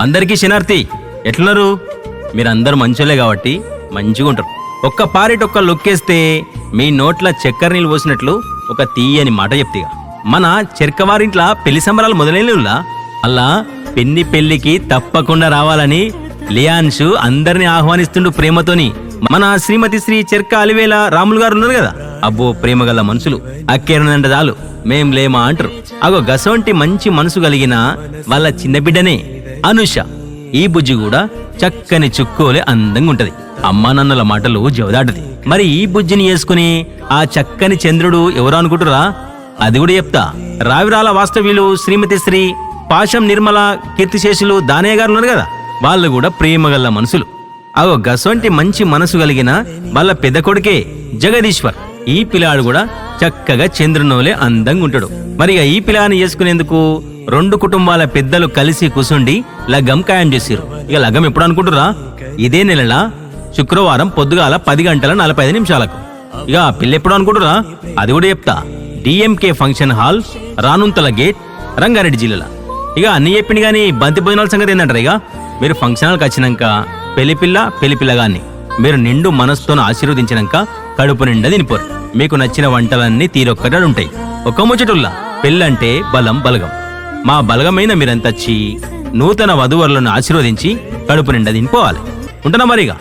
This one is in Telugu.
అందరికీ శనార్థి. ఎట్లున్నారు? మీరందరూ మంచోలే కాబట్టి మంచిగా ఉంటారు. ఒక్క పారిటొక్క లొక్కేస్తే మీ నోట్ల చక్కెర నీళ్ళు పోసినట్లు ఒక తీయని మాట చెప్తేగా. మన చెర్కవారింట్ల పెళ్లి సంబరాలు మొదలైనలా అల్లా పెన్ని పెళ్లికి తప్పకుండా రావాలని లియాన్షు అందరిని ఆహ్వానిస్తుండు ప్రేమతోని. మన శ్రీమతి శ్రీ చెర్క అలివేల రాములు గారు ఉన్నారు కదా, అబ్బో ప్రేమగల మనుషులు. అక్కేరనంట చాలు మేం లేమా అంటారు. అగో గసొంటి మంచి మనసు కలిగిన వాళ్ళ చిన్న బిడ్డనే అనుష. ఈ బుజ్జి కూడా చక్కని చుక్కోలే అందంగా ఉంటది. అమ్మా నన్నుల మాటలు జవదాటది. మరి ఈ బుజ్జిని వేసుకుని ఆ చక్కని చంద్రుడు ఎవరు అనుకుంటురా? అది కూడా చెప్తా. రావిరాల వాస్తవ్యులు శ్రీమతి శ్రీ పాశం నిర్మల కీర్తిశేషులు దానయ్య గారు ఉన్నారు కదా, వాళ్ళు కూడా ప్రేమగల్ల మనుషులు. అగో గసొంటి మంచి మనసు కలిగిన వాళ్ళ పెద్ద కొడుకే జగదీశ్వర్. ఈ పిల్లాడు కూడా చక్కగా చంద్రునోలే అందంగా ఉంటాడు. మరి ఈ పిల్లాని చేసుకునేందుకు 2 కుటుంబాల పెద్దలు కలిసి కూసుండి లగ్గం ఖాయం చేసిరు. ఇక లగ్గం ఎప్పుడు అనుకుంటురా? ఇదే నెలల శుక్రవారం పొద్దుగాల 10:45. ఇక పిల్ల ఎప్పుడు అనుకుంటురా? అది కూడా చెప్తా. డిఎంకే ఫంక్షన్ హాల్, రానుంతల గేట్, రంగారెడ్డి జిల్లాలో. ఇక అన్ని చెప్పింది కానీ బంతి భోజనాల సంగతి ఏంటంటారు? ఇక మీరు ఫంక్షన్ హాల్కి వచ్చినాక పెళ్లిపిల్లగాన్ని మీరు నిండు మనసుతో ఆశీర్వదించినాక కడుపు నిండా తినిపోరు. మీకు నచ్చిన వంటలన్నీ తీరొక్కటాడుంటాయి. ఒక ముచ్చటుల్లా పెళ్ళంటే బలం బలగం. మా బలగమైన మీరంతచ్చి నూతన వధువరులను ఆశీర్వదించి కడుపు నిండా తినిపోవాలి. ఉంటున్నా మరిగా.